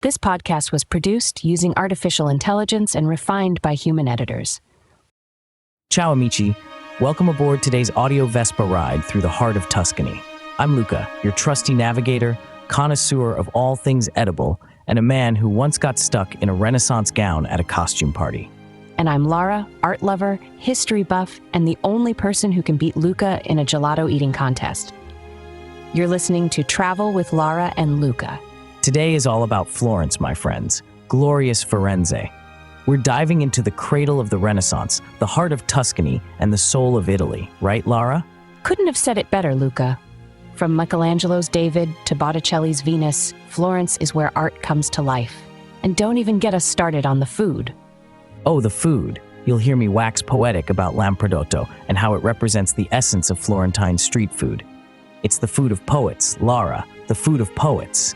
This podcast was produced using artificial intelligence and refined by human editors. Ciao amici, welcome aboard today's audio Vespa ride through the heart of Tuscany. I'm Luca, your trusty navigator, connoisseur of all things edible, and a man who once got stuck in a Renaissance gown at a costume party. And I'm Lara, art lover, history buff, and the only person who can beat Luca in a gelato eating contest. You're listening to Travel with Lara and Luca. Today is all about Florence, my friends. Glorious Firenze. We're diving into the cradle of the Renaissance, the heart of Tuscany, and the soul of Italy. Right, Lara? Couldn't have said it better, Luca. From Michelangelo's David to Botticelli's Venus, Florence is where art comes to life. And don't even get us started on the food. Oh, the food. You'll hear me wax poetic about Lampredotto and how it represents the essence of Florentine street food. It's the food of poets, Lara, the food of poets.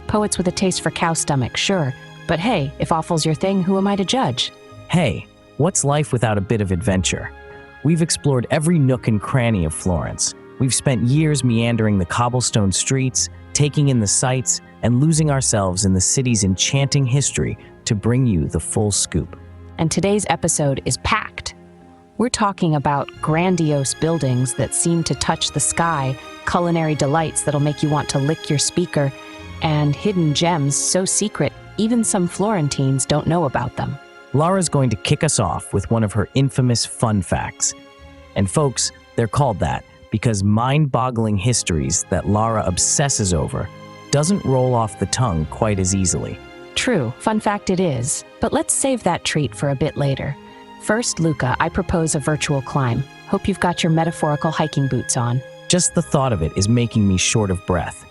Poets with a taste for cow stomach, sure. But hey, if awful's your thing, who am I to judge? Hey, what's life without a bit of adventure? We've explored every nook and cranny of Florence. We've spent years meandering the cobblestone streets, taking in the sights, and losing ourselves in the city's enchanting history to bring you the full scoop. And today's episode is packed. We're talking about grandiose buildings that seem to touch the sky, culinary delights that'll make you want to lick your speaker, and hidden gems so secret even some Florentines don't know about them. Lara's going to kick us off with one of her infamous fun facts. And folks, they're called that because mind-boggling histories that Lara obsesses over doesn't roll off the tongue quite as easily. True, fun fact it is, but let's save that treat for a bit later. First, Luca, I propose a virtual climb. Hope you've got your metaphorical hiking boots on. Just the thought of it is making me short of breath.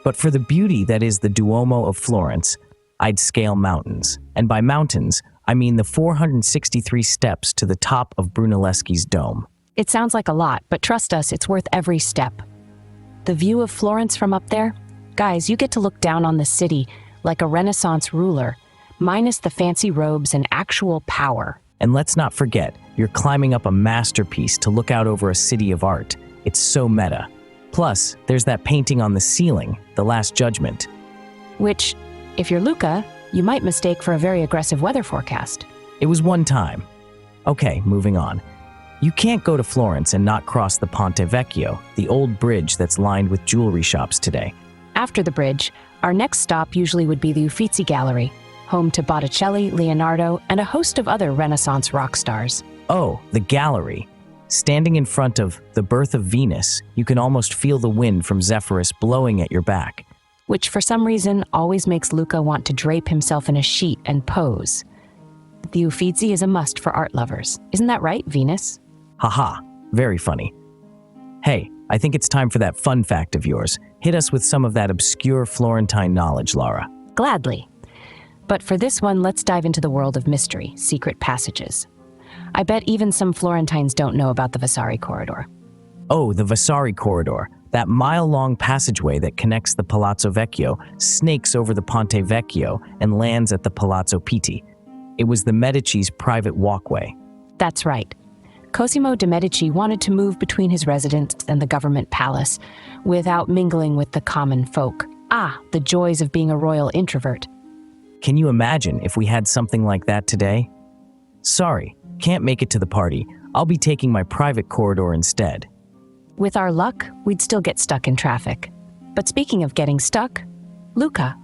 But for the beauty that is the Duomo of Florence, I'd scale mountains. And by mountains, I mean the 463 steps to the top of Brunelleschi's dome. It sounds like a lot, but trust us, it's worth every step. The view of Florence from up there? Guys, you get to look down on the city like a Renaissance ruler, minus the fancy robes and actual power. And let's not forget, you're climbing up a masterpiece to look out over a city of art. It's so meta. Plus, there's that painting on the ceiling, The Last Judgment. Which, if you're Luca, you might mistake for a very aggressive weather forecast. It was one time. Okay, moving on. You can't go to Florence and not cross the Ponte Vecchio, the old bridge that's lined with jewelry shops today. After the bridge, our next stop usually would be the Uffizi Gallery, home to Botticelli, Leonardo, and a host of other Renaissance rock stars. Oh, the gallery. Standing in front of The Birth of Venus, you can almost feel the wind from Zephyrus blowing at your back. Which for some reason always makes Luca want to drape himself in a sheet and pose. The Uffizi is a must for art lovers. Isn't that right, Venus? Haha, very funny. Hey, I think it's time for that fun fact of yours. Hit us with some of that obscure Florentine knowledge, Lara. Gladly. But for this one, let's dive into the world of mystery, secret passages. I bet even some Florentines don't know about the Vasari Corridor. Oh, the Vasari Corridor. That mile-long passageway that connects the Palazzo Vecchio snakes over the Ponte Vecchio and lands at the Palazzo Pitti. It was the Medici's private walkway. That's right. Cosimo de' Medici wanted to move between his residence and the government palace without mingling with the common folk. Ah, the joys of being a royal introvert. Can you imagine if we had something like that today? Sorry, can't make it to the party. I'll be taking my private corridor instead. With our luck, we'd still get stuck in traffic. But speaking of getting stuck, Luca,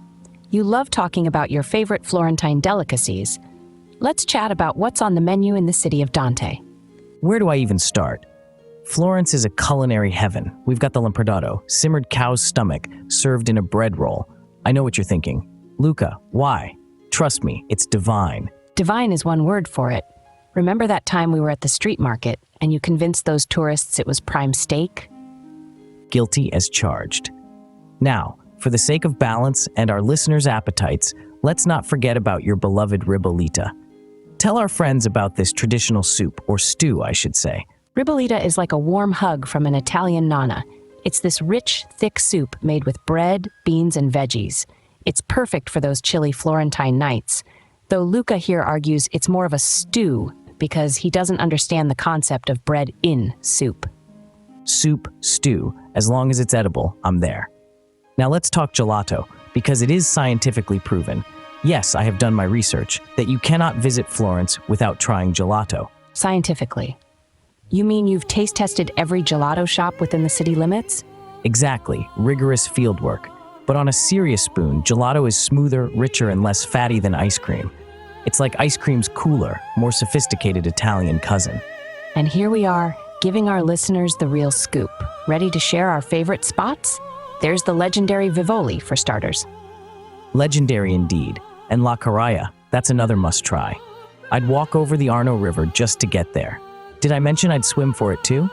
you love talking about your favorite Florentine delicacies. Let's chat about what's on the menu in the city of Dante. Where do I even start? Florence is a culinary heaven. We've got the Lampredotto, simmered cow's stomach, served in a bread roll. I know what you're thinking. Luca, why? Trust me, it's divine. Divine is one word for it. Remember that time we were at the street market and you convinced those tourists it was prime steak? Guilty as charged. Now, for the sake of balance and our listeners' appetites, let's not forget about your beloved ribollita. Tell our friends about this traditional soup, or stew, I should say. Ribollita is like a warm hug from an Italian nonna. It's this rich, thick soup made with bread, beans, and veggies. It's perfect for those chilly Florentine nights, though Luca here argues it's more of a stew because he doesn't understand the concept of bread in soup. Soup, stew, as long as it's edible, I'm there. Now let's talk gelato, because it is scientifically proven, yes, I have done my research, that you cannot visit Florence without trying gelato. Scientifically. You mean you've taste tested every gelato shop within the city limits? Exactly, rigorous fieldwork. But on a serious spoon, gelato is smoother, richer, and less fatty than ice cream. It's like ice cream's cooler, more sophisticated Italian cousin. And here we are, giving our listeners the real scoop. Ready to share our favorite spots? There's the legendary Vivoli, for starters. Legendary indeed. And La Caraya, that's another must-try. I'd walk over the Arno River just to get there. Did I mention I'd swim for it too?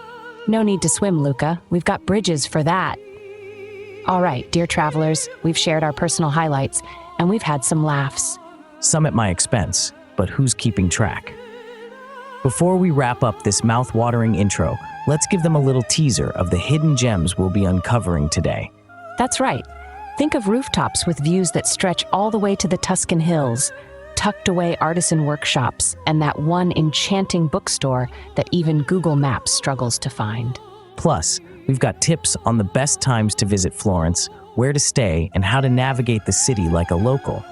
No need to swim, Luca. We've got bridges for that. All right, dear travelers, we've shared our personal highlights, and we've had some laughs. Some at my expense, but who's keeping track? Before we wrap up this mouth-watering intro, let's give them a little teaser of the hidden gems we'll be uncovering today. That's right. Think of rooftops with views that stretch all the way to the Tuscan hills, tucked away artisan workshops, and that one enchanting bookstore that even Google Maps struggles to find. Plus, we've got tips on the best times to visit Florence, where to stay, and how to navigate the city like a local.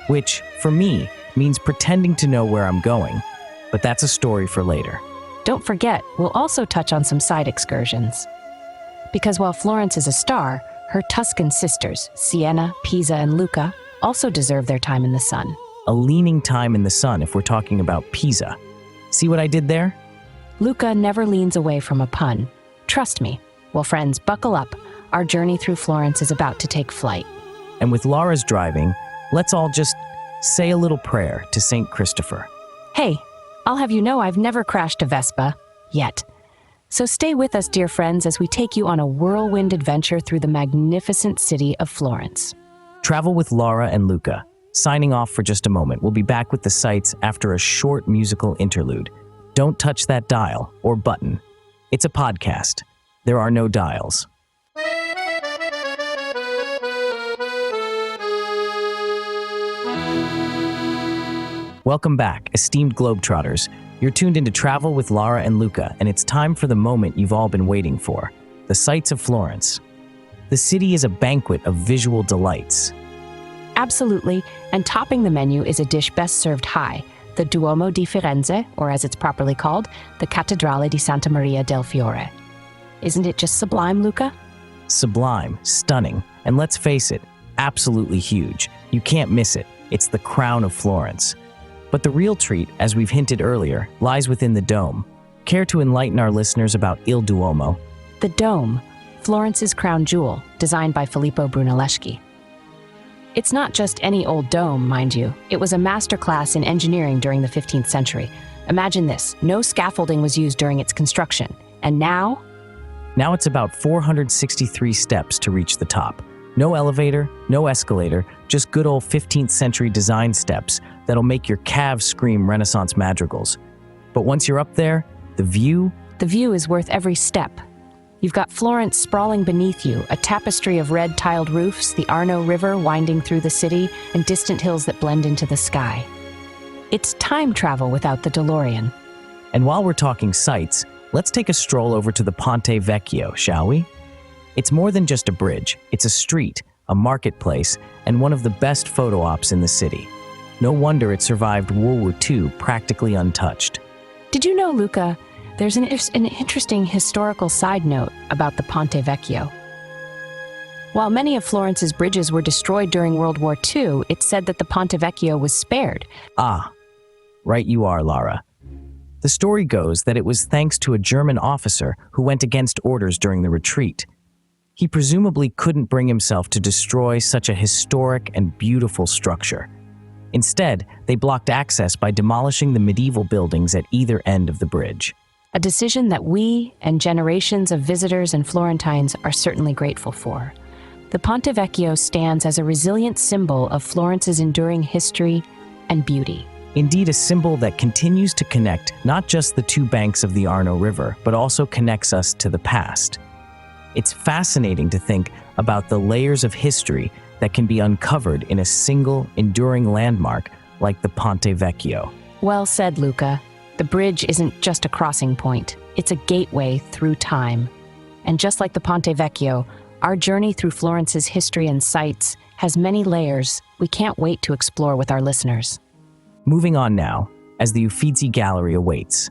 Which, for me, means pretending to know where I'm going. But that's a story for later. Don't forget, we'll also touch on some side excursions. Because while Florence is a star, her Tuscan sisters, Siena, Pisa, and Lucca, also deserve their time in the sun. A leaning time in the sun if we're talking about Pisa. See what I did there? Lucca never leans away from a pun. Trust me. Well, friends, buckle up. Our journey through Florence is about to take flight. And with Lara's driving, let's all just say a little prayer to St. Christopher. Hey, I'll have you know I've never crashed a Vespa. Yet. So stay with us, dear friends, as we take you on a whirlwind adventure through the magnificent city of Florence. Travel with Lara and Luca. Signing off for just a moment. We'll be back with the sights after a short musical interlude. Don't touch that dial or button. It's a podcast. There are no dials. Welcome back, esteemed Globetrotters. You're tuned into Travel with Lara and Luca, and it's time for the moment you've all been waiting for, the sights of Florence. The city is a banquet of visual delights. Absolutely, and topping the menu is a dish best served high, the Duomo di Firenze, or as it's properly called, the Cattedrale di Santa Maria del Fiore. Isn't it just sublime, Luca? Sublime, stunning, and let's face it, absolutely huge. You can't miss it. It's the crown of Florence. But the real treat, as we've hinted earlier, lies within the dome. Care to enlighten our listeners about Il Duomo? The dome, Florence's crown jewel, designed by Filippo Brunelleschi. It's not just any old dome, mind you. It was a masterclass in engineering during the 15th century. Imagine this, no scaffolding was used during its construction. And now? Now it's about 463 steps to reach the top. No elevator, no escalator, just good old 15th century design steps that'll make your calves scream Renaissance madrigals. But once you're up there, the view? The view is worth every step. You've got Florence sprawling beneath you, a tapestry of red tiled roofs, the Arno River winding through the city, and distant hills that blend into the sky. It's time travel without the DeLorean. And while we're talking sights, let's take a stroll over to the Ponte Vecchio, shall we? It's more than just a bridge. It's a street, a marketplace, and one of the best photo ops in the city. No wonder it survived World War II practically untouched. Did you know, Luca, there's an interesting historical side note about the Ponte Vecchio. While many of Florence's bridges were destroyed during World War II, it's said that the Ponte Vecchio was spared. Ah, right you are, Lara. The story goes that it was thanks to a German officer who went against orders during the retreat. He presumably couldn't bring himself to destroy such a historic and beautiful structure. Instead, they blocked access by demolishing the medieval buildings at either end of the bridge. A decision that we and generations of visitors and Florentines are certainly grateful for. The Ponte Vecchio stands as a resilient symbol of Florence's enduring history and beauty. Indeed, a symbol that continues to connect not just the two banks of the Arno River, but also connects us to the past. It's fascinating to think about the layers of history that can be uncovered in a single, enduring landmark like the Ponte Vecchio. Well said, Luca. The bridge isn't just a crossing point. It's a gateway through time. And just like the Ponte Vecchio, our journey through Florence's history and sights has many layers we can't wait to explore with our listeners. Moving on now, as the Uffizi Gallery awaits.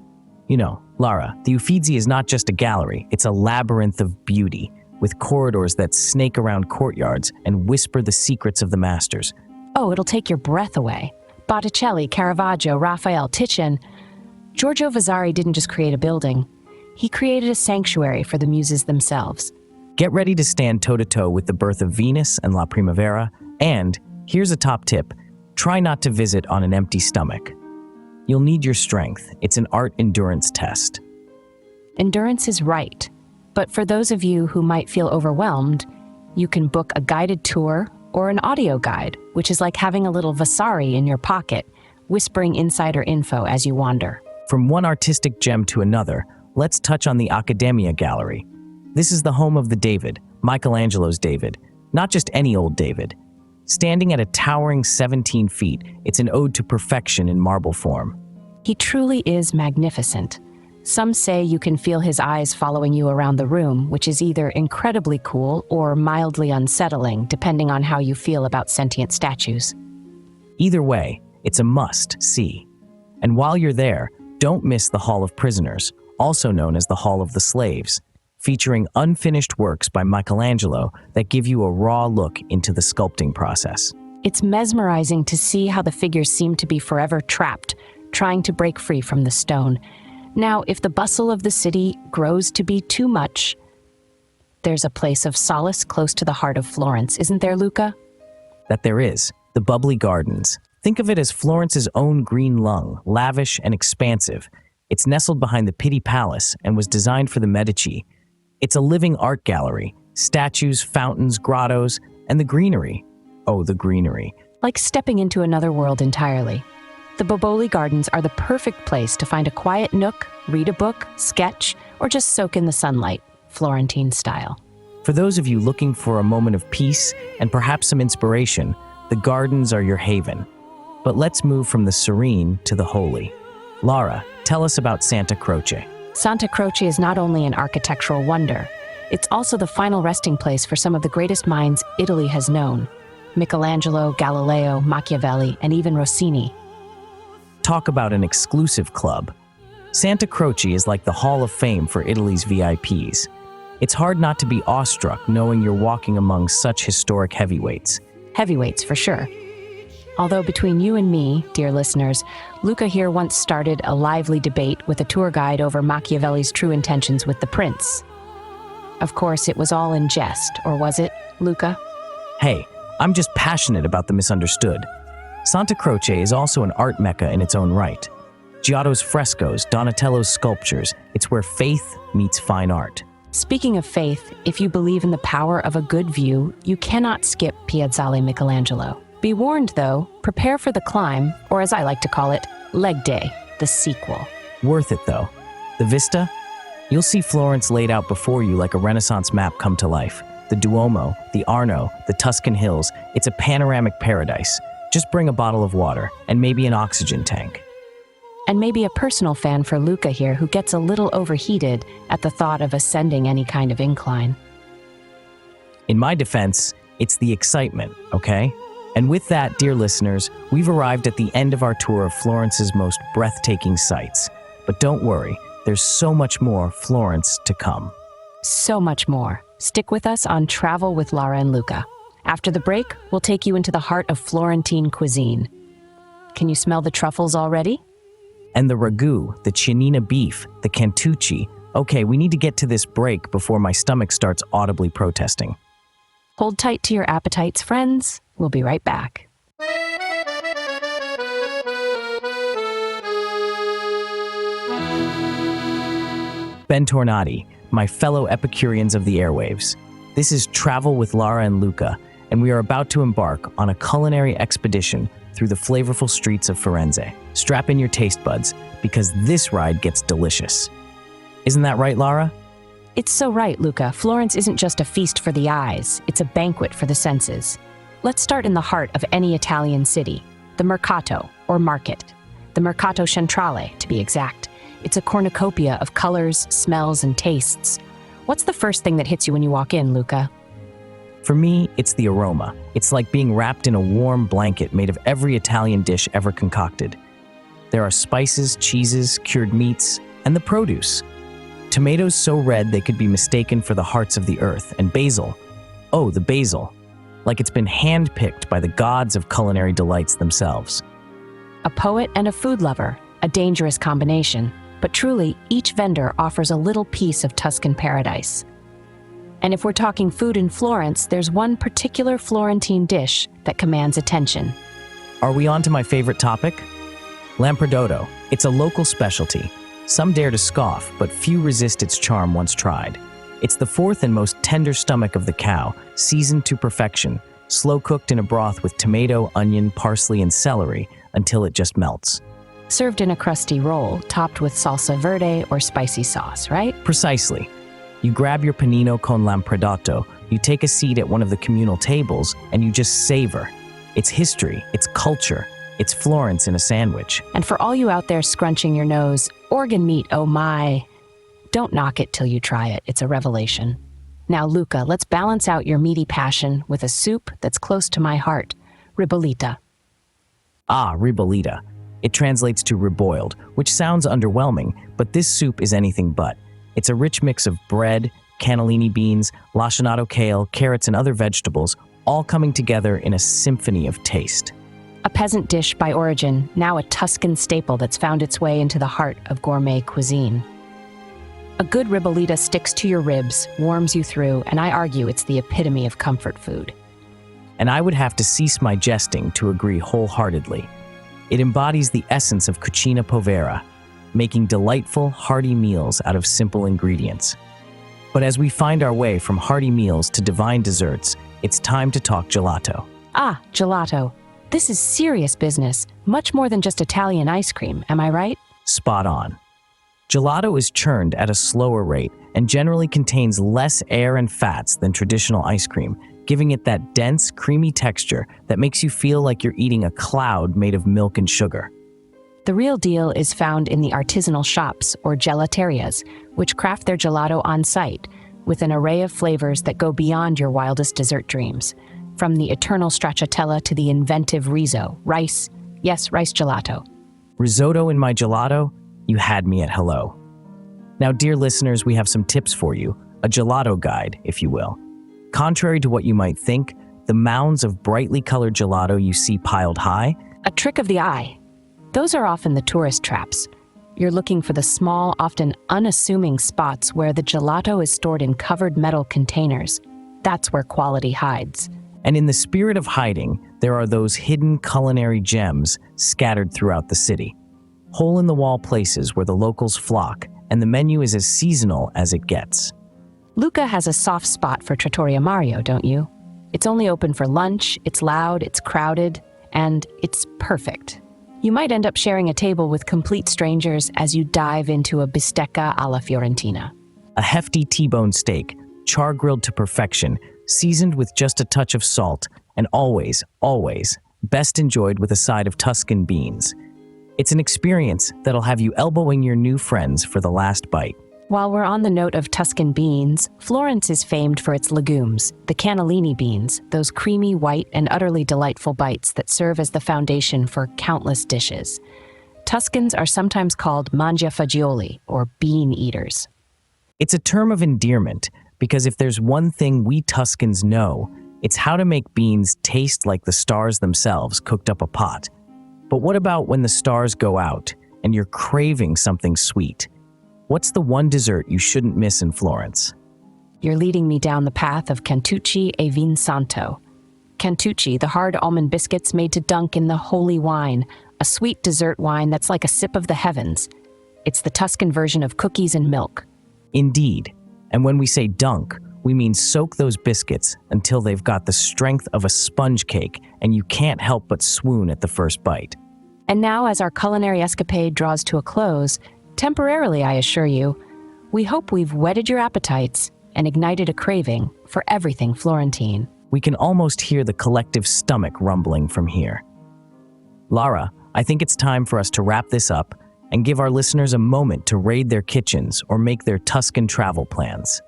You know, Lara, the Uffizi is not just a gallery, it's a labyrinth of beauty, with corridors that snake around courtyards and whisper the secrets of the masters. Oh, it'll take your breath away. Botticelli, Caravaggio, Raphael, Titian. Giorgio Vasari didn't just create a building. He created a sanctuary for the muses themselves. Get ready to stand toe-to-toe with the birth of Venus and La Primavera, and here's a top tip, try not to visit on an empty stomach. You'll need your strength. It's an art endurance test. Endurance is right, but for those of you who might feel overwhelmed, you can book a guided tour or an audio guide, which is like having a little Vasari in your pocket, whispering insider info as you wander. From one artistic gem to another, let's touch on the Accademia Gallery. This is the home of the David, Michelangelo's David, not just any old David. Standing at a towering 17 feet, it's an ode to perfection in marble form. He truly is magnificent. Some say you can feel his eyes following you around the room, which is either incredibly cool or mildly unsettling, depending on how you feel about sentient statues. Either way, it's a must-see. And while you're there, don't miss the Hall of Prisoners, also known as the Hall of the Slaves, featuring unfinished works by Michelangelo that give you a raw look into the sculpting process. It's mesmerizing to see how the figures seem to be forever trapped, trying to break free from the stone. Now, if the bustle of the city grows to be too much, there's a place of solace close to the heart of Florence, isn't there, Luca? That there is, the bubbly gardens. Think of it as Florence's own green lung, lavish and expansive. It's nestled behind the Pitti Palace and was designed for the Medici. It's a living art gallery, statues, fountains, grottos, and the greenery. Oh, the greenery. Like stepping into another world entirely. The Boboli Gardens are the perfect place to find a quiet nook, read a book, sketch, or just soak in the sunlight, Florentine style. For those of you looking for a moment of peace and perhaps some inspiration, the gardens are your haven. But let's move from the serene to the holy. Lara, tell us about Santa Croce. Santa Croce is not only an architectural wonder, it's also the final resting place for some of the greatest minds Italy has known. Michelangelo, Galileo, Machiavelli, and even Rossini. Talk about an exclusive club. Santa Croce is like the Hall of Fame for Italy's VIPs. It's hard not to be awestruck knowing you're walking among such historic heavyweights. Heavyweights, for sure. Although between you and me, dear listeners, Luca here once started a lively debate with a tour guide over Machiavelli's true intentions with the prince. Of course, it was all in jest, or was it, Luca? Hey, I'm just passionate about the misunderstood. Santa Croce is also an art mecca in its own right. Giotto's frescoes, Donatello's sculptures, it's where faith meets fine art. Speaking of faith, if you believe in the power of a good view, you cannot skip Piazzale Michelangelo. Be warned though, prepare for the climb, or as I like to call it, leg day, the sequel. Worth it though. The vista? You'll see Florence laid out before you like a Renaissance map come to life. The Duomo, the Arno, the Tuscan hills, it's a panoramic paradise. Just bring a bottle of water and maybe an oxygen tank. And maybe a personal fan for Luca here who gets a little overheated at the thought of ascending any kind of incline. In my defense, it's the excitement, okay? And with that, dear listeners, we've arrived at the end of our tour of Florence's most breathtaking sights. But don't worry, there's so much more Florence to come. So much more. Stick with us on Travel with Lara and Luca. After the break, we'll take you into the heart of Florentine cuisine. Can you smell the truffles already? And the ragu, the Chianina beef, the cantucci. Okay, we need to get to this break before my stomach starts audibly protesting. Hold tight to your appetites, friends. We'll be right back. Bentornati, my fellow Epicureans of the airwaves. This is Travel with Lara and Luca, and we are about to embark on a culinary expedition through the flavorful streets of Firenze. Strap in your taste buds, because this ride gets delicious. Isn't that right, Lara? It's so right, Luca. Florence isn't just a feast for the eyes, it's a banquet for the senses. Let's start in the heart of any Italian city, the Mercato, or market. The Mercato Centrale, to be exact. It's a cornucopia of colors, smells, and tastes. What's the first thing that hits you when you walk in, Luca? For me, it's the aroma. It's like being wrapped in a warm blanket made of every Italian dish ever concocted. There are spices, cheeses, cured meats, and the produce. Tomatoes so red they could be mistaken for the hearts of the earth, and basil. Oh, the basil. Like it's been handpicked by the gods of culinary delights themselves. A poet and a food lover, a dangerous combination, but truly, each vendor offers a little piece of Tuscan paradise. And if we're talking food in Florence, there's one particular Florentine dish that commands attention. Are we on to my favorite topic? Lampredotto. It's a local specialty. Some dare to scoff, but few resist its charm once tried. It's the fourth and most tender stomach of the cow, seasoned to perfection, slow-cooked in a broth with tomato, onion, parsley, and celery until it just melts. Served in a crusty roll, topped with salsa verde or spicy sauce, right? Precisely. You grab your panino con lampredotto, you take a seat at one of the communal tables, and you just savor. It's history, it's culture, it's Florence in a sandwich. And for all you out there scrunching your nose, organ meat, oh my. Don't knock it till you try it, it's a revelation. Now, Luca, let's balance out your meaty passion with a soup that's close to my heart, ribollita. Ah, ribollita. It translates to reboiled, which sounds underwhelming, but this soup is anything but. It's a rich mix of bread, cannellini beans, lacinato kale, carrots, and other vegetables, all coming together in a symphony of taste. A peasant dish by origin, now a Tuscan staple that's found its way into the heart of gourmet cuisine. A good ribollita sticks to your ribs, warms you through, and I argue it's the epitome of comfort food. And I would have to cease my jesting to agree wholeheartedly. It embodies the essence of cucina povera, making delightful, hearty meals out of simple ingredients. But as we find our way from hearty meals to divine desserts, it's time to talk gelato. Ah, gelato. This is serious business, much more than just Italian ice cream, am I right? Spot on. Gelato is churned at a slower rate and generally contains less air and fats than traditional ice cream, giving it that dense, creamy texture that makes you feel like you're eating a cloud made of milk and sugar. The real deal is found in the artisanal shops, or gelaterias, which craft their gelato on site, with an array of flavors that go beyond your wildest dessert dreams. From the eternal stracciatella to the inventive riso, rice gelato. Risotto in my gelato? You had me at hello. Now, dear listeners, we have some tips for you, a gelato guide, if you will. Contrary to what you might think, the mounds of brightly colored gelato you see piled high, A trick of the eye. Those are often the tourist traps. You're looking for the small, often unassuming spots where the gelato is stored in covered metal containers. That's where quality hides. and in the spirit of hiding, there are those hidden culinary gems scattered throughout the city. Hole-in-the-wall places where the locals flock, and the menu is as seasonal as it gets. Luca has a soft spot for Trattoria Mario, don't you? It's only open for lunch, it's loud, it's crowded, and it's perfect. You might end up sharing a table with complete strangers as you dive into a bistecca alla Fiorentina. A hefty T-bone steak, char-grilled to perfection, seasoned with just a touch of salt, and always, best enjoyed with a side of Tuscan beans. It's an experience that'll have you elbowing your new friends for the last bite. While we're on the note of Tuscan beans, Florence is famed for its legumes, the cannellini beans, those creamy white and utterly delightful bites that serve as the foundation for countless dishes. Tuscans are sometimes called mangiafagioli, or bean eaters. It's a term of endearment, because if there's one thing we Tuscans know, it's how to make beans taste like the stars themselves cooked up a pot. But what about when the stars go out and you're craving something sweet? What's the one dessert you shouldn't miss in Florence? You're leading me down the path of cantucci e vin santo. Cantucci, the hard almond biscuits made to dunk in the holy wine, a sweet dessert wine that's like a sip of the heavens. It's the Tuscan version of cookies and milk. Indeed, and when we say dunk, we mean soak those biscuits until they've got the strength of a sponge cake and you can't help but swoon at the first bite. And now, as our culinary escapade draws to a close, temporarily, I assure you, we hope we've whetted your appetites and ignited a craving for everything Florentine. We can almost hear the collective stomach rumbling from here. Lara, I think it's time for us to wrap this up and give our listeners a moment to raid their kitchens or make their Tuscan travel plans.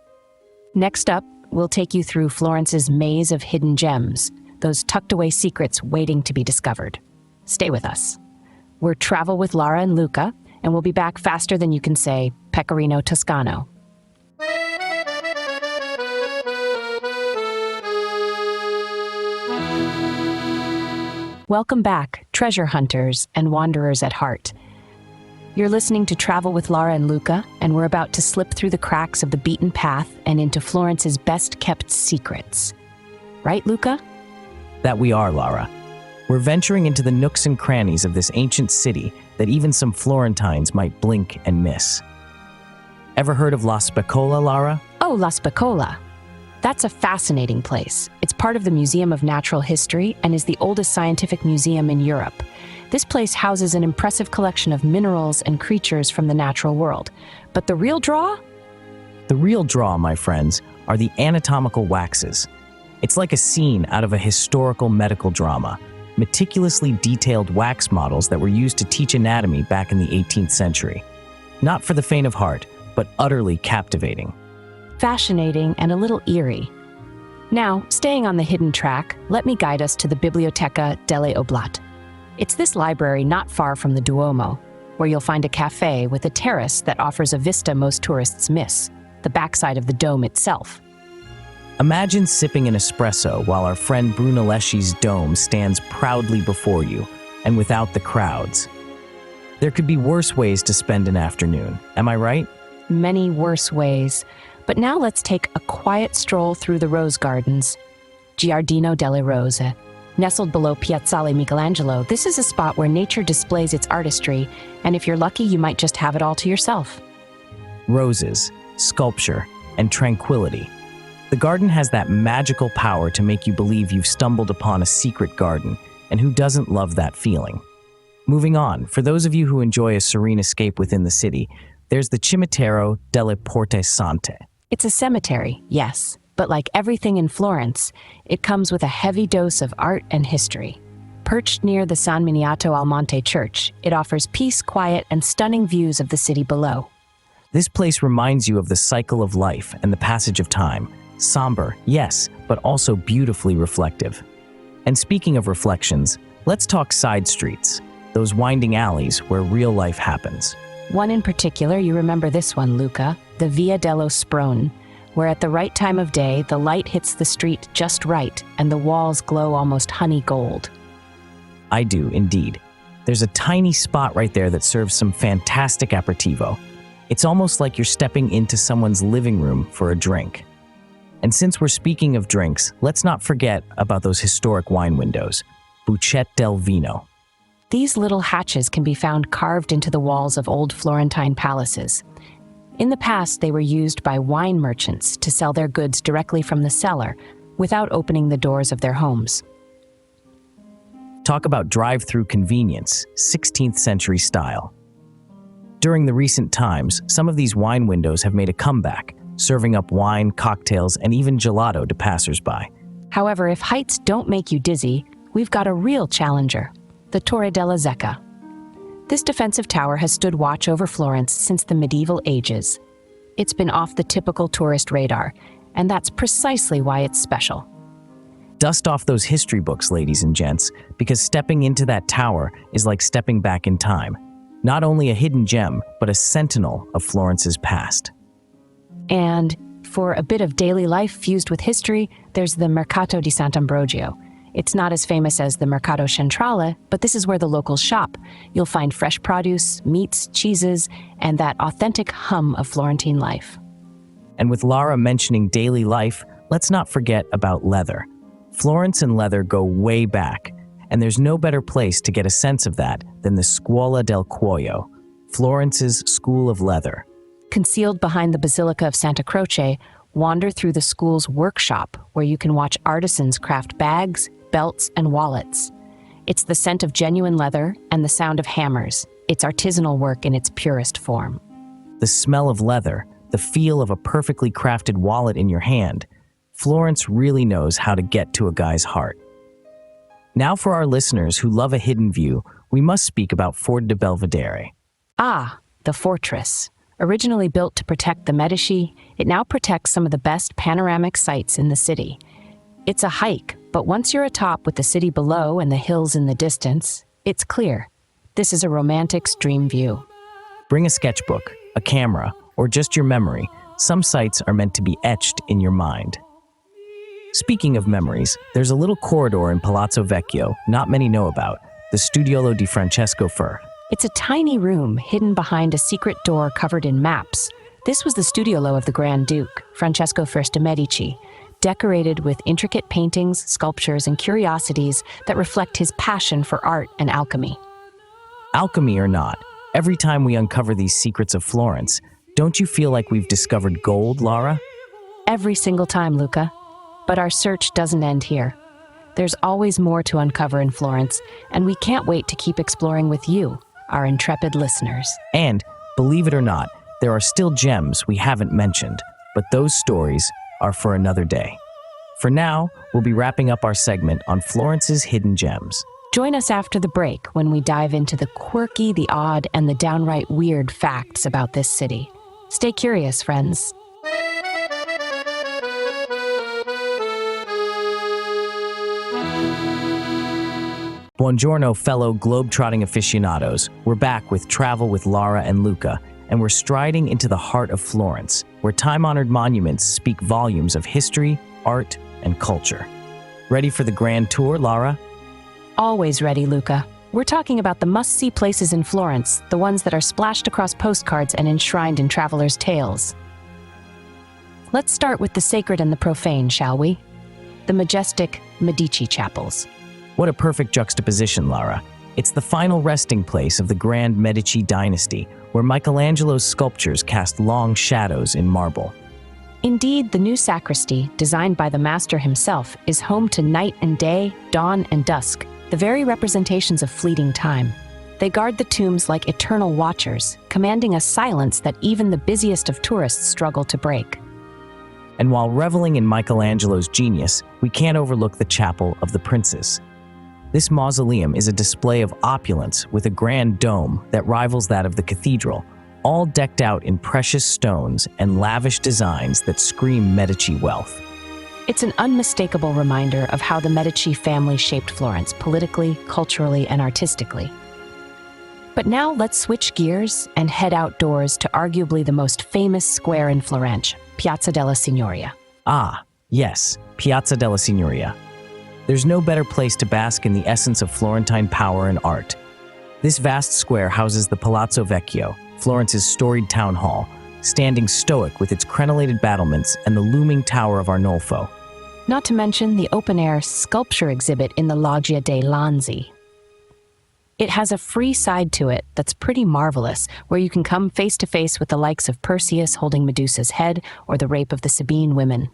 Next up, we'll take you through Florence's maze of hidden gems, those tucked-away secrets waiting to be discovered. Stay with us. We're Travel with Lara and Luca, and we'll be back faster than you can say pecorino toscano. Welcome back, treasure hunters and wanderers at heart. You're listening to Travel with Lara and Luca, and we're about to slip through the cracks of the beaten path and into Florence's best-kept secrets. Right, Luca? That we are, Lara. We're venturing into the nooks and crannies of this ancient city that even some Florentines might blink and miss. Ever heard of La Spicola, Lara? Oh, La Spicola. That's a fascinating place. It's part of the Museum of Natural History and is the oldest scientific museum in Europe. This place houses an impressive collection of minerals and creatures from the natural world. But the real draw? The real draw, my friends, are the anatomical waxes. It's like a scene out of a historical medical drama. Meticulously detailed wax models that were used to teach anatomy back in the 18th century. Not for the faint of heart, but utterly captivating. Fascinating and a little eerie. Now, staying on the hidden track, let me guide us to the Biblioteca delle Oblate. It's this library not far from the Duomo, where you'll find a cafe with a terrace that offers a vista most tourists miss, the backside of the dome itself. Imagine sipping an espresso while our friend Brunelleschi's dome stands proudly before you, and without the crowds. There could be worse ways to spend an afternoon, am I right? Many worse ways. But now let's take a quiet stroll through the rose gardens. Giardino delle Rose. Nestled below Piazzale Michelangelo, this is a spot where nature displays its artistry, and if you're lucky, you might just have it all to yourself. Roses, sculpture, and tranquility. The garden has that magical power to make you believe you've stumbled upon a secret garden, and who doesn't love that feeling? Moving on, for those of you who enjoy a serene escape within the city, there's the Cimitero delle Porte Sante. It's a cemetery, yes, but like everything in Florence, it comes with a heavy dose of art and history. Perched near the San Miniato al Monte church, it offers peace, quiet, and stunning views of the city below. This place reminds you of the cycle of life and the passage of time. Somber, yes, but also beautifully reflective. And speaking of reflections, let's talk side streets, those winding alleys where real life happens. One in particular, you remember this one, Luca, the Via dello Sprone, where at the right time of day, the light hits the street just right and the walls glow almost honey gold. I do, indeed. There's a tiny spot right there that serves some fantastic aperitivo. It's almost like you're stepping into someone's living room for a drink. And since we're speaking of drinks, let's not forget about those historic wine windows, Bucette del Vino. These little hatches can be found carved into the walls of old Florentine palaces. In the past, they were used by wine merchants to sell their goods directly from the cellar without opening the doors of their homes. Talk about drive-through convenience, 16th century style. During the recent times, some of these wine windows have made a comeback, serving up wine, cocktails, and even gelato to passersby. However, if heights don't make you dizzy, we've got a real challenger, the Torre della Zecca. This defensive tower has stood watch over Florence since the medieval ages. It's been off the typical tourist radar, and that's precisely why it's special. Dust off those history books, ladies and gents, because stepping into that tower is like stepping back in time. Not only a hidden gem, but a sentinel of Florence's past. And for a bit of daily life fused with history, there's the Mercato di Sant'Ambrogio. It's not as famous as the Mercato Centrale, but this is where the locals shop. You'll find fresh produce, meats, cheeses, and that authentic hum of Florentine life. And with Lara mentioning daily life, let's not forget about leather. Florence and leather go way back, and there's no better place to get a sense of that than the Scuola del Cuoio, Florence's School of Leather. Concealed behind the Basilica of Santa Croce, wander through the school's workshop, where you can watch artisans craft bags, belts, and wallets. It's the scent of genuine leather and the sound of hammers. It's artisanal work in its purest form. The smell of leather, the feel of a perfectly crafted wallet in your hand. Florence really knows how to get to a guy's heart. Now for our listeners who love a hidden view, we must speak about Fort de Belvedere. Ah, the fortress. Originally built to protect the Medici, it now protects some of the best panoramic sights in the city. It's a hike, but once you're atop with the city below and the hills in the distance, it's clear. This is a romantic's dream view. Bring a sketchbook, a camera, or just your memory. Some sites are meant to be etched in your mind. Speaking of memories, there's a little corridor in Palazzo Vecchio not many know about, the Studiolo di Francesco Fur. It's a tiny room hidden behind a secret door covered in maps. This was the studiolo of the Grand Duke, Francesco I de' Medici, decorated with intricate paintings, sculptures, and curiosities that reflect his passion for art and alchemy. Alchemy or not, every time we uncover these secrets of Florence, don't you feel like we've discovered gold, Lara? Every single time, Luca. But our search doesn't end here. There's always more to uncover in Florence, and we can't wait to keep exploring with you, our intrepid listeners. And, believe it or not, there are still gems we haven't mentioned, but those stories are for another day. For now, we'll be wrapping up our segment on Florence's hidden gems. Join us after the break when we dive into the quirky, the odd, and the downright weird facts about this city. Stay curious, friends. Buongiorno, fellow globe-trotting aficionados. We're back with Travel with Lara and Luca, and we're striding into the heart of Florence, where time-honored monuments speak volumes of history, art, and culture. Ready for the grand tour, Lara? Always ready, Luca. We're talking about the must-see places in Florence, the ones that are splashed across postcards and enshrined in travelers' tales. Let's start with the sacred and the profane, shall we? The majestic Medici chapels. What a perfect juxtaposition, Lara. It's the final resting place of the Grand Medici dynasty, where Michelangelo's sculptures cast long shadows in marble. Indeed, the new sacristy, designed by the master himself, is home to night and day, dawn and dusk, the very representations of fleeting time. They guard the tombs like eternal watchers, commanding a silence that even the busiest of tourists struggle to break. And while reveling in Michelangelo's genius, we can't overlook the Chapel of the Princes. This mausoleum is a display of opulence with a grand dome that rivals that of the cathedral, all decked out in precious stones and lavish designs that scream Medici wealth. It's an unmistakable reminder of how the Medici family shaped Florence politically, culturally, and artistically. But now let's switch gears and head outdoors to arguably the most famous square in Florence, Piazza della Signoria. Ah, yes, Piazza della Signoria. There's no better place to bask in the essence of Florentine power and art. This vast square houses the Palazzo Vecchio, Florence's storied town hall, standing stoic with its crenellated battlements and the looming tower of Arnolfo. Not to mention the open-air sculpture exhibit in the Loggia dei Lanzi. It has a free side to it that's pretty marvelous, where you can come face-to-face with the likes of Perseus holding Medusa's head or the rape of the Sabine women.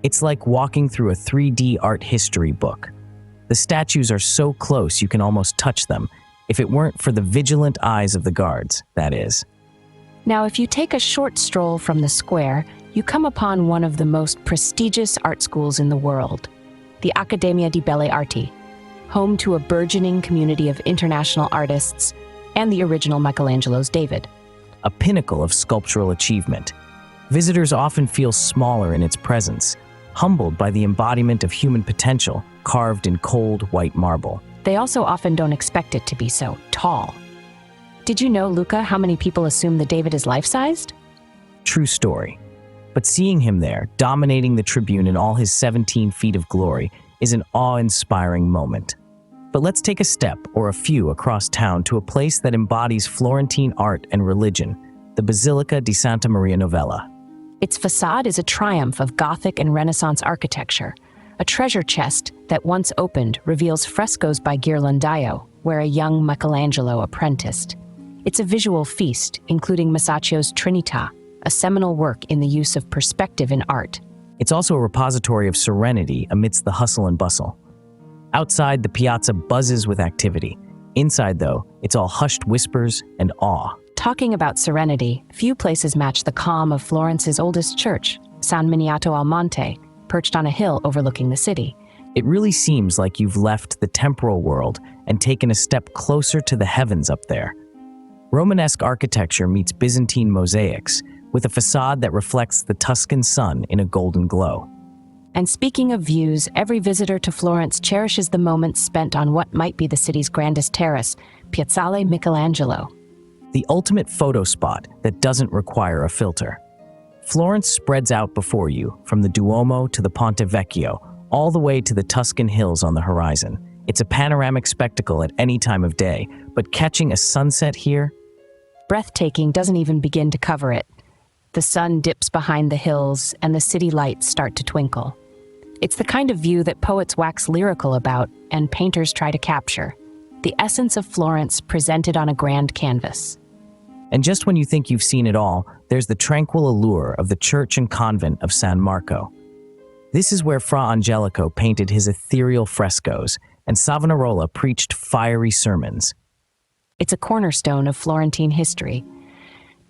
It's like walking through a 3D art history book. The statues are so close you can almost touch them, if it weren't for the vigilant eyes of the guards, that is. Now, if you take a short stroll from the square, you come upon one of the most prestigious art schools in the world, the Accademia di Belle Arti, home to a burgeoning community of international artists and the original Michelangelo's David. A pinnacle of sculptural achievement. Visitors often feel smaller in its presence, humbled by the embodiment of human potential carved in cold white marble. They also often don't expect it to be so tall. Did you know, Luca, how many people assume the David is life-sized? True story. But seeing him there, dominating the tribune in all his 17 feet of glory, is an awe-inspiring moment. But let's take a step, or a few, across town to a place that embodies Florentine art and religion, the Basilica di Santa Maria Novella. Its facade is a triumph of Gothic and Renaissance architecture. A treasure chest that once opened reveals frescoes by Ghirlandaio, where a young Michelangelo apprenticed. It's a visual feast, including Masaccio's Trinità, a seminal work in the use of perspective in art. It's also a repository of serenity amidst the hustle and bustle. Outside, the piazza buzzes with activity. Inside, though, it's all hushed whispers and awe. Talking about serenity, few places match the calm of Florence's oldest church, San Miniato al Monte, perched on a hill overlooking the city. It really seems like you've left the temporal world and taken a step closer to the heavens up there. Romanesque architecture meets Byzantine mosaics, with a facade that reflects the Tuscan sun in a golden glow. And speaking of views, every visitor to Florence cherishes the moments spent on what might be the city's grandest terrace, Piazzale Michelangelo. The ultimate photo spot that doesn't require a filter. Florence spreads out before you, from the Duomo to the Ponte Vecchio, all the way to the Tuscan hills on the horizon. It's a panoramic spectacle at any time of day, but catching a sunset here? Breathtaking doesn't even begin to cover it. The sun dips behind the hills and the city lights start to twinkle. It's the kind of view that poets wax lyrical about and painters try to capture. The essence of Florence presented on a grand canvas. And just when you think you've seen it all, there's the tranquil allure of the church and convent of San Marco. This is where Fra Angelico painted his ethereal frescoes, and Savonarola preached fiery sermons. It's a cornerstone of Florentine history.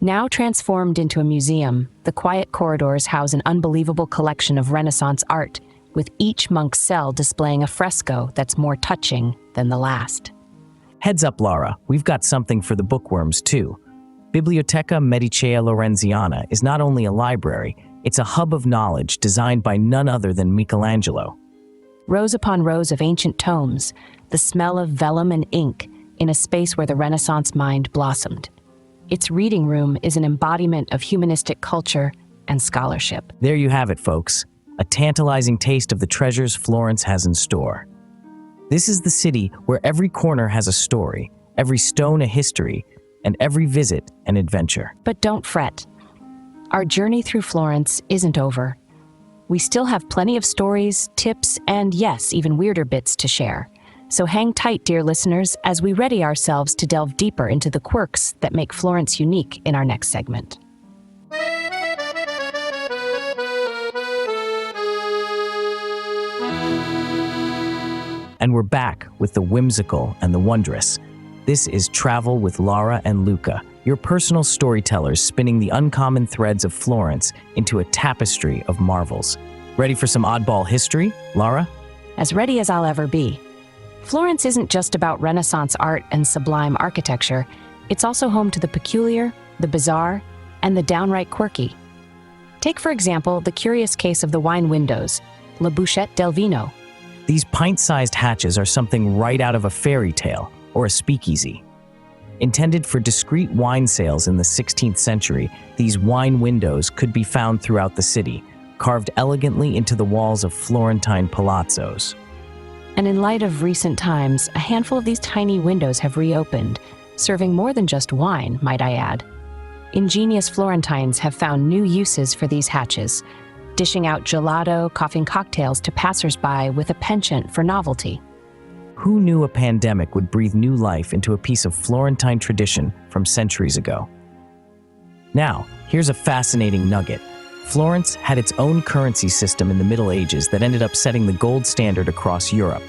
Now transformed into a museum, the quiet corridors house an unbelievable collection of Renaissance art, with each monk's cell displaying a fresco that's more touching than the last. Heads up, Lara, we've got something for the bookworms too. Biblioteca Medicea Lorenziana is not only a library, it's a hub of knowledge designed by none other than Michelangelo. Rows upon rows of ancient tomes, the smell of vellum and ink in a space where the Renaissance mind blossomed. Its reading room is an embodiment of humanistic culture and scholarship. There you have it, folks. A tantalizing taste of the treasures Florence has in store. This is the city where every corner has a story, every stone a history, and every visit an adventure. But don't fret. Our journey through Florence isn't over. We still have plenty of stories, tips, and yes, even weirder bits to share. So hang tight, dear listeners, as we ready ourselves to delve deeper into the quirks that make Florence unique in our next segment. And we're back with the whimsical and the wondrous. This is Travel with Lara and Luca, your personal storytellers spinning the uncommon threads of Florence into a tapestry of marvels. Ready for some oddball history, Lara? As ready as I'll ever be. Florence isn't just about Renaissance art and sublime architecture. It's also home to the peculiar, the bizarre, and the downright quirky. Take, for example, the curious case of the wine windows, La Bouchette del Vino. These pint-sized hatches are something right out of a fairy tale or a speakeasy. Intended for discreet wine sales in the 16th century, these wine windows could be found throughout the city, carved elegantly into the walls of Florentine palazzos. And in light of recent times, a handful of these tiny windows have reopened, serving more than just wine, might I add. Ingenious Florentines have found new uses for these hatches, dishing out gelato, coughing cocktails to passersby with a penchant for novelty. Who knew a pandemic would breathe new life into a piece of Florentine tradition from centuries ago? Now, here's a fascinating nugget. Florence had its own currency system in the Middle Ages that ended up setting the gold standard across Europe.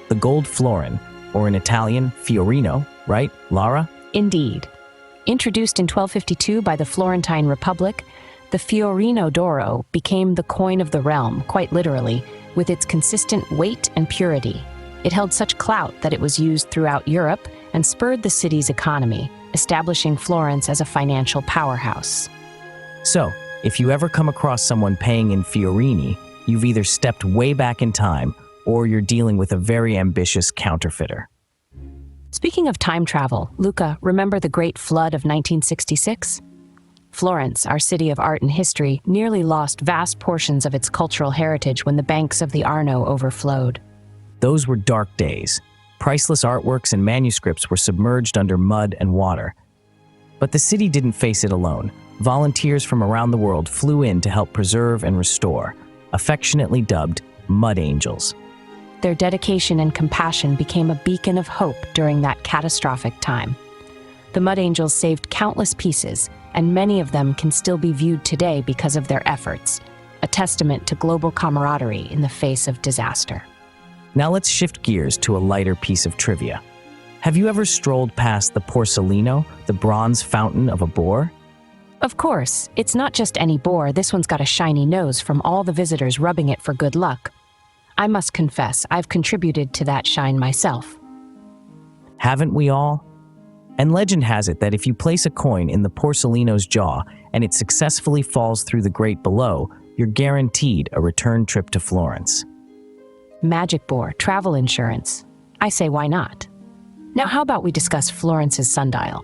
The gold florin, or in Italian, fiorino, right, Lara? Indeed. Introduced in 1252 by the Florentine Republic, the fiorino d'oro became the coin of the realm, quite literally, with its consistent weight and purity. It held such clout that it was used throughout Europe and spurred the city's economy, establishing Florence as a financial powerhouse. So, if you ever come across someone paying in fiorini, you've either stepped way back in time or you're dealing with a very ambitious counterfeiter. Speaking of time travel, Luca, remember the Great Flood of 1966? Florence, our city of art and history, nearly lost vast portions of its cultural heritage when the banks of the Arno overflowed. Those were dark days. Priceless artworks and manuscripts were submerged under mud and water. But the city didn't face it alone. Volunteers from around the world flew in to help preserve and restore, affectionately dubbed Mud Angels. Their dedication and compassion became a beacon of hope during that catastrophic time. The Mud Angels saved countless pieces, and many of them can still be viewed today because of their efforts, a testament to global camaraderie in the face of disaster. Now let's shift gears to a lighter piece of trivia. Have you ever strolled past the Porcellino, the bronze fountain of a boar? Of course, it's not just any boar. This one's got a shiny nose from all the visitors rubbing it for good luck. I must confess, I've contributed to that shine myself. Haven't we all? And legend has it that if you place a coin in the Porcelino's jaw and it successfully falls through the grate below, you're guaranteed a return trip to Florence. Magic Boar, travel insurance. I say why not? Now how about we discuss Florence's sundial?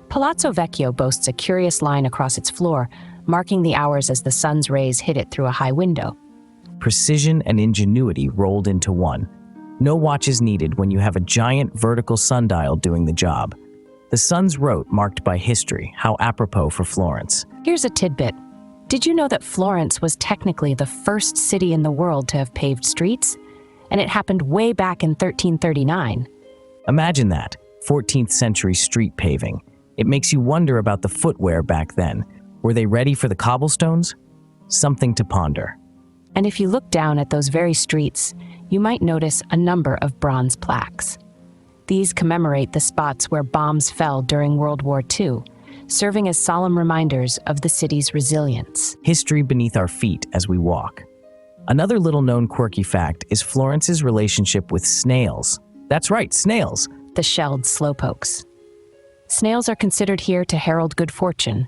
Palazzo Vecchio boasts a curious line across its floor, marking the hours as the sun's rays hit it through a high window. Precision and ingenuity rolled into one. No watch is needed when you have a giant vertical sundial doing the job. The sun's rote marked by history, how apropos for Florence. Here's a tidbit. Did you know that Florence was technically the first city in the world to have paved streets? And it happened way back in 1339. Imagine that, 14th century street paving. It makes you wonder about the footwear back then. Were they ready for the cobblestones? Something to ponder. And if you look down at those very streets, you might notice a number of bronze plaques. These commemorate the spots where bombs fell during World War II, serving as solemn reminders of the city's resilience. History beneath our feet as we walk. Another little-known quirky fact is Florence's relationship with snails. That's right, snails. The shelled slowpokes. Snails are considered here to herald good fortune.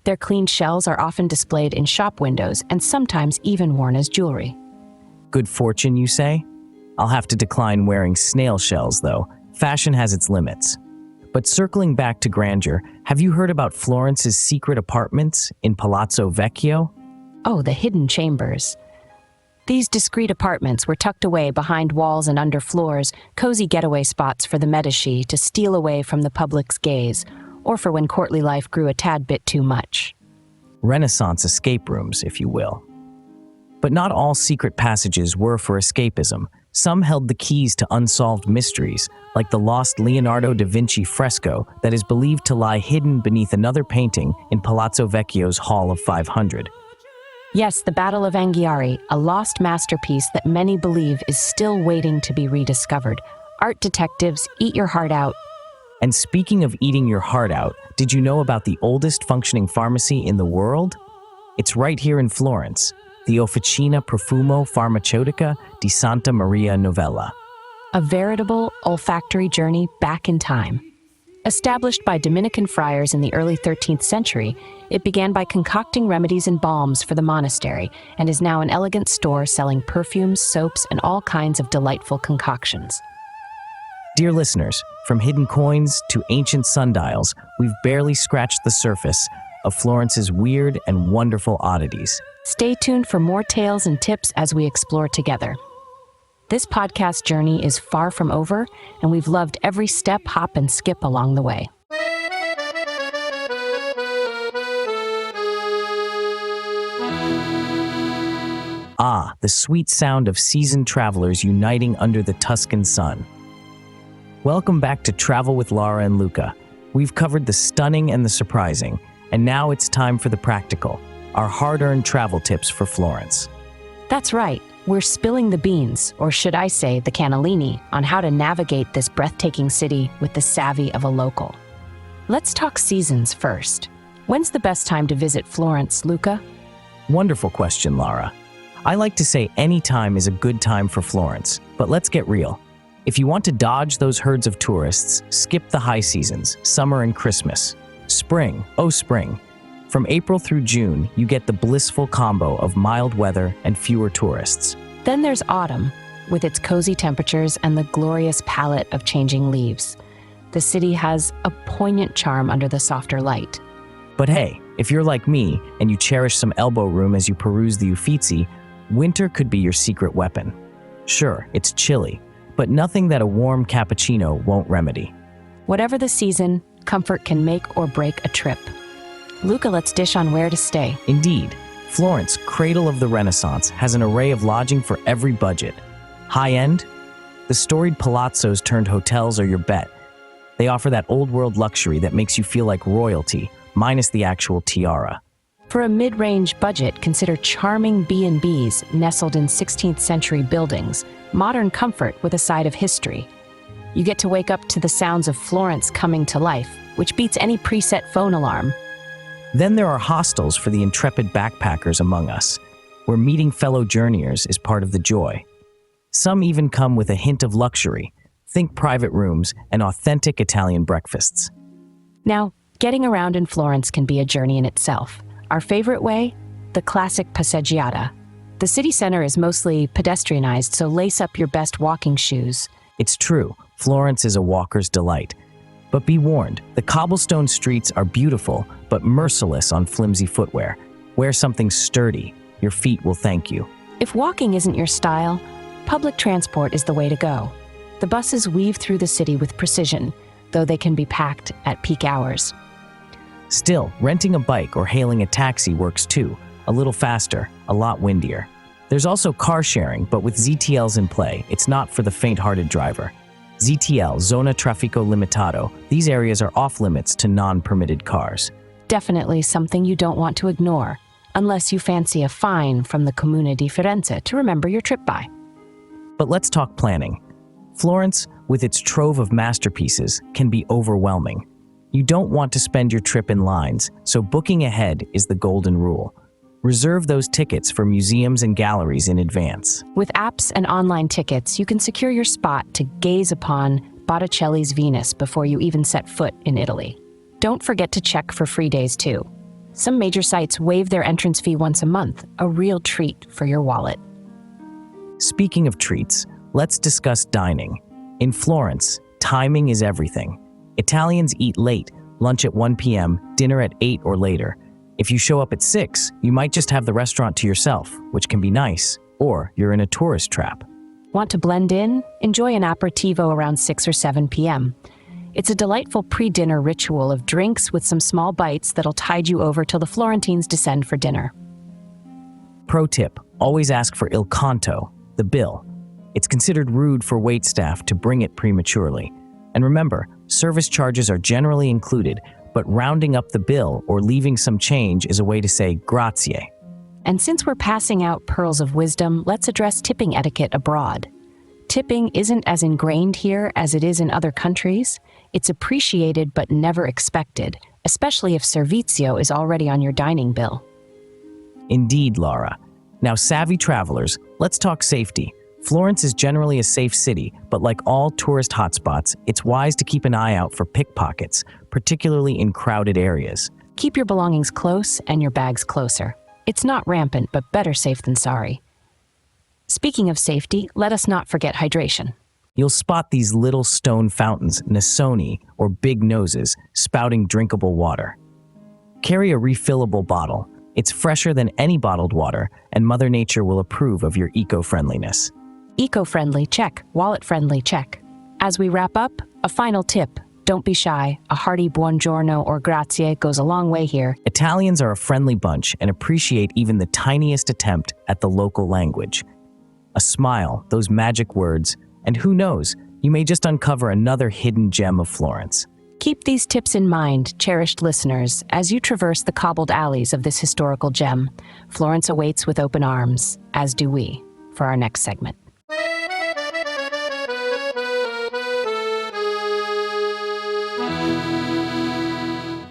Their clean shells are often displayed in shop windows and sometimes even worn as jewelry. Good fortune, you say? I'll have to decline wearing snail shells, though. Fashion has its limits. But circling back to grandeur, have you heard about Florence's secret apartments in Palazzo Vecchio? Oh, the hidden chambers. These discreet apartments were tucked away behind walls and under floors, cozy getaway spots for the Medici to steal away from the public's gaze, or for when courtly life grew a tad bit too much. Renaissance escape rooms, if you will. But not all secret passages were for escapism. Some held the keys to unsolved mysteries, like the lost Leonardo da Vinci fresco that is believed to lie hidden beneath another painting in Palazzo Vecchio's Hall of 500. Yes, the Battle of Anghiari, a lost masterpiece that many believe is still waiting to be rediscovered. Art detectives, eat your heart out. And speaking of eating your heart out, did you know about the oldest functioning pharmacy in the world? It's right here in Florence, the Officina Profumo Farmaceutica di Santa Maria Novella. A veritable olfactory journey back in time. Established by Dominican friars in the early 13th century, it began by concocting remedies and balms for the monastery and is now an elegant store selling perfumes, soaps, and all kinds of delightful concoctions. Dear listeners, from hidden coins to ancient sundials, we've barely scratched the surface of Florence's weird and wonderful oddities. Stay tuned for more tales and tips as we explore together. This podcast journey is far from over, and we've loved every step, hop, and skip along the way. Ah, the sweet sound of seasoned travelers uniting under the Tuscan sun. Welcome back to Travel with Lara and Luca. We've covered the stunning and the surprising, and now it's time for the practical, our hard-earned travel tips for Florence. That's right. We're spilling the beans, or should I say the cannellini, on how to navigate this breathtaking city with the savvy of a local. Let's talk seasons first. When's the best time to visit Florence, Luca? Wonderful question, Lara. I like to say any time is a good time for Florence, but let's get real. If you want to dodge those herds of tourists, skip the high seasons, summer and Christmas. Spring, oh spring. From April through June, you get the blissful combo of mild weather and fewer tourists. Then there's autumn, with its cozy temperatures and the glorious palette of changing leaves. The city has a poignant charm under the softer light. But hey, if you're like me and you cherish some elbow room as you peruse the Uffizi, winter could be your secret weapon. Sure, it's chilly, but nothing that a warm cappuccino won't remedy. Whatever the season, comfort can make or break a trip. Luca, let's dish on where to stay. Indeed, Florence, cradle of the Renaissance, has an array of lodging for every budget. High-end? The storied palazzos turned hotels are your bet. They offer that old-world luxury that makes you feel like royalty, minus the actual tiara. For a mid-range budget, consider charming B&Bs nestled in 16th century buildings, modern comfort with a side of history. You get to wake up to the sounds of Florence coming to life, which beats any preset phone alarm. Then there are hostels for the intrepid backpackers among us, where meeting fellow journeyers is part of the joy. Some even come with a hint of luxury. Think private rooms and authentic Italian breakfasts. Now, getting around in Florence can be a journey in itself. Our favorite way? The classic passeggiata. The city center is mostly pedestrianized, so lace up your best walking shoes. It's true, Florence is a walker's delight. But be warned, the cobblestone streets are beautiful, but merciless on flimsy footwear. Wear something sturdy. Your feet will thank you. If walking isn't your style, public transport is the way to go. The buses weave through the city with precision, though they can be packed at peak hours. Still, renting a bike or hailing a taxi works too. A little faster, a lot windier. There's also car sharing, but with ZTLs in play, it's not for the faint-hearted driver. ZTL, Zona Traffico Limitato, these areas are off-limits to non-permitted cars. Definitely something you don't want to ignore, unless you fancy a fine from the Comune di Firenze to remember your trip by. But let's talk planning. Florence, with its trove of masterpieces, can be overwhelming. You don't want to spend your trip in lines, so booking ahead is the golden rule. Reserve those tickets for museums and galleries in advance. With apps and online tickets, you can secure your spot to gaze upon Botticelli's Venus before you even set foot in Italy. Don't forget to check for free days too. Some major sites waive their entrance fee once a month, a real treat for your wallet. Speaking of treats, let's discuss dining. In Florence, timing is everything. Italians eat late, lunch at 1 p.m., dinner at 8 or later. If you show up at 6, you might just have the restaurant to yourself, which can be nice, or you're in a tourist trap. Want to blend in? Enjoy an aperitivo around 6 or 7 p.m. It's a delightful pre-dinner ritual of drinks with some small bites that'll tide you over till the Florentines descend for dinner. Pro tip, always ask for il conto, the bill. It's considered rude for waitstaff to bring it prematurely. And remember, service charges are generally included, but rounding up the bill or leaving some change is a way to say grazie. And since we're passing out pearls of wisdom, let's address tipping etiquette abroad. Tipping isn't as ingrained here as it is in other countries. It's appreciated but never expected, especially if servizio is already on your dining bill. Indeed, Lara. Now, savvy travelers, let's talk safety. Florence is generally a safe city, but like all tourist hotspots, it's wise to keep an eye out for pickpockets, particularly in crowded areas. Keep your belongings close and your bags closer. It's not rampant, but better safe than sorry. Speaking of safety, let us not forget hydration. You'll spot these little stone fountains, nasoni, or big noses, spouting drinkable water. Carry a refillable bottle. It's fresher than any bottled water, and Mother Nature will approve of your eco-friendliness. Eco-friendly, check. Wallet-friendly, check. As we wrap up, a final tip. Don't be shy. A hearty buongiorno or grazie goes a long way here. Italians are a friendly bunch and appreciate even the tiniest attempt at the local language. A smile, those magic words, and who knows, you may just uncover another hidden gem of Florence. Keep these tips in mind, cherished listeners, as you traverse the cobbled alleys of this historical gem. Florence awaits with open arms, as do we, for our next segment.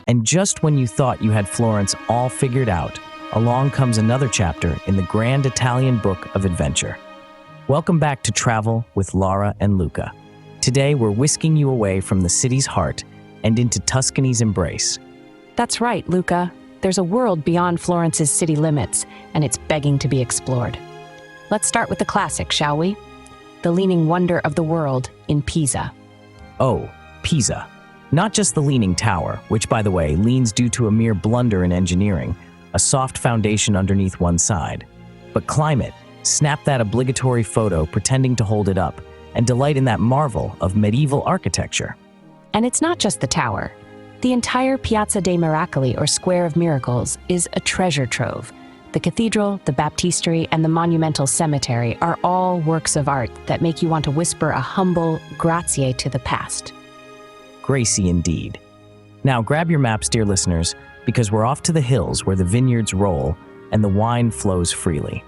And just when you thought you had Florence all figured out, along comes another chapter in the grand Italian book of adventure. Welcome back to Travel with Lara and Luca. Today, we're whisking you away from the city's heart and into Tuscany's embrace. That's right, Luca. There's a world beyond Florence's city limits, and it's begging to be explored. Let's start with the classic, shall we? The leaning wonder of the world in Pisa. Oh, Pisa. Not just the Leaning Tower, which, by the way, leans due to a mere blunder in engineering, a soft foundation underneath one side. But climb it, snap that obligatory photo pretending to hold it up, and delight in that marvel of medieval architecture. And it's not just the tower. The entire Piazza dei Miracoli, or Square of Miracles, is a treasure trove. The cathedral, the baptistery, and the monumental cemetery are all works of art that make you want to whisper a humble grazie to the past. Gracie indeed. Now grab your maps, dear listeners, because we're off to the hills where the vineyards roll and the wine flows freely.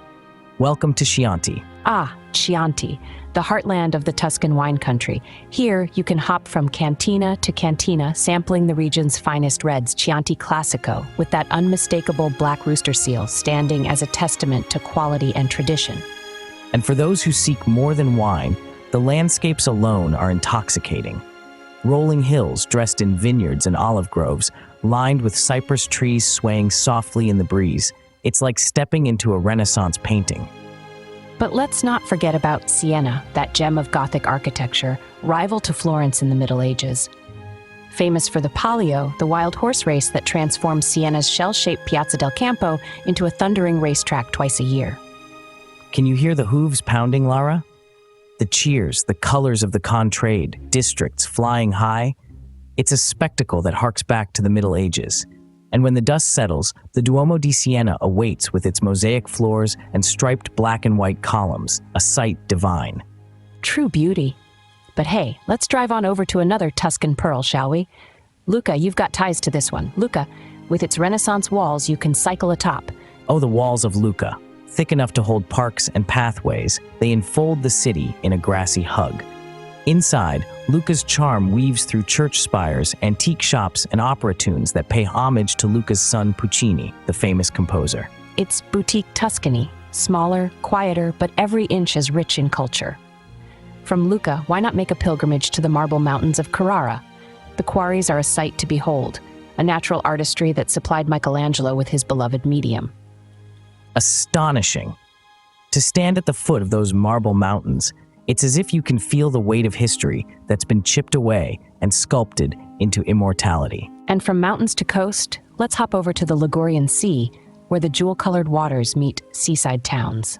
Welcome to Chianti. Ah, Chianti, the heartland of the Tuscan wine country. Here, you can hop from cantina to cantina, sampling the region's finest reds, Chianti Classico, with that unmistakable black rooster seal standing as a testament to quality and tradition. And for those who seek more than wine, the landscapes alone are intoxicating. rolling hills dressed in vineyards and olive groves, lined with cypress trees swaying softly in the breeze. It's like stepping into a Renaissance painting. But let's not forget about Siena, that gem of Gothic architecture, rival to Florence in the Middle Ages. Famous for the Palio, the wild horse race that transforms Siena's shell-shaped Piazza del Campo into a thundering racetrack twice a year. Can you hear the hooves pounding, Lara? The cheers, the colors of the contrade, districts flying high. It's a spectacle that harks back to the Middle Ages. And when the dust settles, the Duomo di Siena awaits with its mosaic floors and striped black and white columns, a sight divine. True beauty. But hey, let's drive on over to another Tuscan pearl, shall we? Luca, you've got ties to this one. Luca, with its Renaissance walls, you can cycle atop. Oh, the walls of Luca. Thick enough to hold parks and pathways, they enfold the city in a grassy hug. Inside, Luca's charm weaves through church spires, antique shops, and opera tunes that pay homage to Luca's son Puccini, the famous composer. It's boutique Tuscany, smaller, quieter, but every inch as rich in culture. From Luca, why not make a pilgrimage to the marble mountains of Carrara? The quarries are a sight to behold, a natural artistry that supplied Michelangelo with his beloved medium. Astonishing! To stand at the foot of those marble mountains, it's as if you can feel the weight of history that's been chipped away and sculpted into immortality. And from mountains to coast, let's hop over to the Ligurian Sea, where the jewel-colored waters meet seaside towns.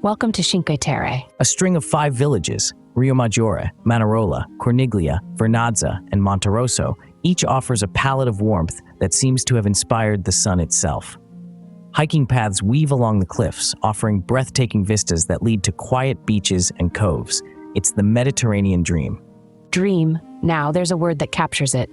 Welcome to Cinque Terre. A string of 5 villages, Riomaggiore, Manarola, Corniglia, Vernazza, and Monterosso, each offers a palette of warmth that seems to have inspired the sun itself. Hiking paths weave along the cliffs, offering breathtaking vistas that lead to quiet beaches and coves. It's the Mediterranean dream. Dream. Now there's a word that captures it.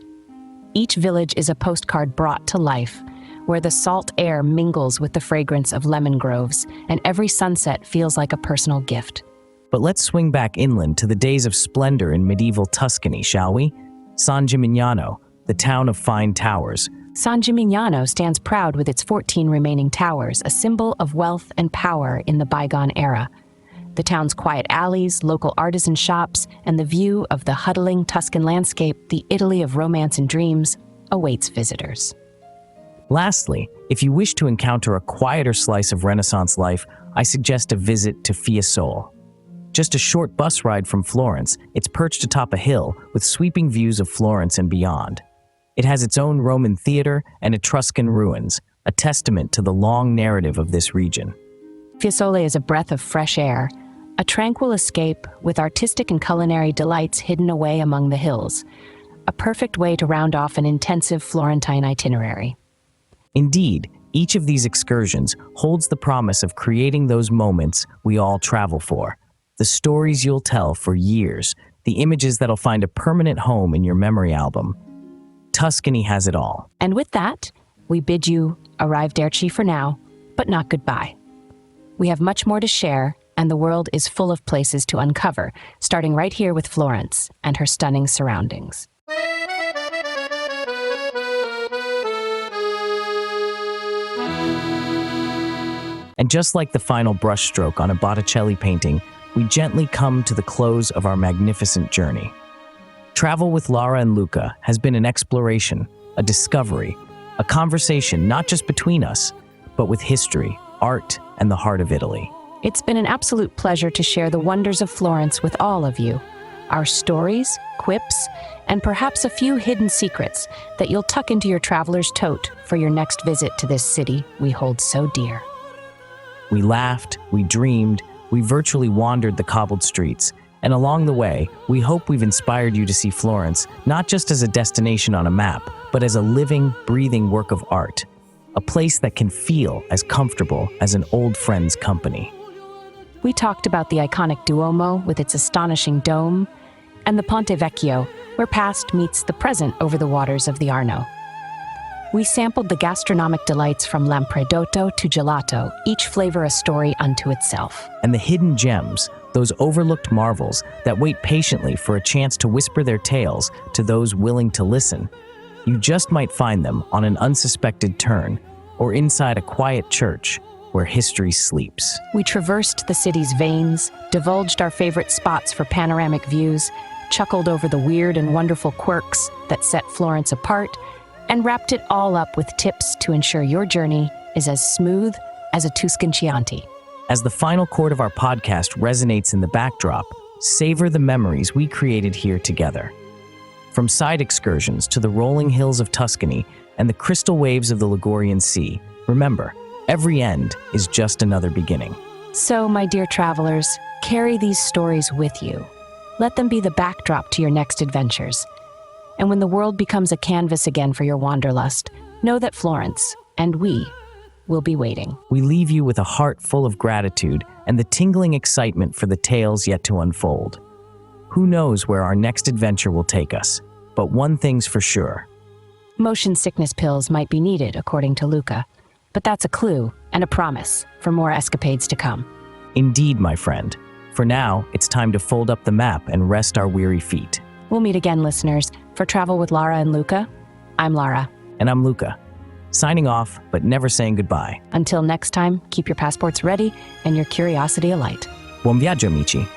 Each village is a postcard brought to life, where the salt air mingles with the fragrance of lemon groves, and every sunset feels like a personal gift. But let's swing back inland to the days of splendor in medieval Tuscany, shall we? San Gimignano, the town of fine towers. San Gimignano stands proud with its 14 remaining towers, a symbol of wealth and power in the bygone era. The town's quiet alleys, local artisan shops, and the view of the huddling Tuscan landscape, the Italy of romance and dreams, awaits visitors. Lastly, if you wish to encounter a quieter slice of Renaissance life, I suggest a visit to Fiesole. Just a short bus ride from Florence, it's perched atop a hill with sweeping views of Florence and beyond. It has its own Roman theater and Etruscan ruins, a testament to the long narrative of this region. Fiesole is a breath of fresh air, a tranquil escape with artistic and culinary delights hidden away among the hills, a perfect way to round off an intensive Florentine itinerary. Indeed, each of these excursions holds the promise of creating those moments we all travel for, the stories you'll tell for years, the images that'll find a permanent home in your memory album. Tuscany has it all. And with that, we bid you arrivederci for now, but not goodbye. We have much more to share, and the world is full of places to uncover, starting right here with Florence and her stunning surroundings. And just like the final brushstroke on a Botticelli painting, we gently come to the close of our magnificent journey. Travel with Lara and Luca has been an exploration, a discovery, a conversation not just between us, but with history, art, and the heart of Italy. It's been an absolute pleasure to share the wonders of Florence with all of you. Our stories, quips, and perhaps a few hidden secrets that you'll tuck into your traveler's tote for your next visit to this city we hold so dear. We laughed, we dreamed, we virtually wandered the cobbled streets, and along the way, we hope we've inspired you to see Florence not just as a destination on a map, but as a living, breathing work of art, a place that can feel as comfortable as an old friend's company. We talked about the iconic Duomo with its astonishing dome, and the Ponte Vecchio, where past meets the present over the waters of the Arno. We sampled the gastronomic delights from lampredotto to gelato, each flavor a story unto itself. And the hidden gems, those overlooked marvels that wait patiently for a chance to whisper their tales to those willing to listen. You just might find them on an unsuspected turn or inside a quiet church where history sleeps. We traversed the city's veins, divulged our favorite spots for panoramic views, chuckled over the weird and wonderful quirks that set Florence apart, and wrapped it all up with tips to ensure your journey is as smooth as a Tuscan Chianti. As the final chord of our podcast resonates in the backdrop, savor the memories we created here together. From side excursions to the rolling hills of Tuscany and the crystal waves of the Ligurian Sea, remember, every end is just another beginning. So, my dear travelers, carry these stories with you. Let them be the backdrop to your next adventures. And when the world becomes a canvas again for your wanderlust, know that Florence and we will be waiting. We leave you with a heart full of gratitude and the tingling excitement for the tales yet to unfold. Who knows where our next adventure will take us, but one thing's for sure. Motion sickness pills might be needed, according to Luca, but that's a clue and a promise for more escapades to come. Indeed, my friend. For now, it's time to fold up the map and rest our weary feet. We'll meet again, listeners. For Travel with Lara and Luca, I'm Lara. And I'm Luca. Signing off, but never saying goodbye. Until next time, keep your passports ready and your curiosity alight. Buon viaggio, amici.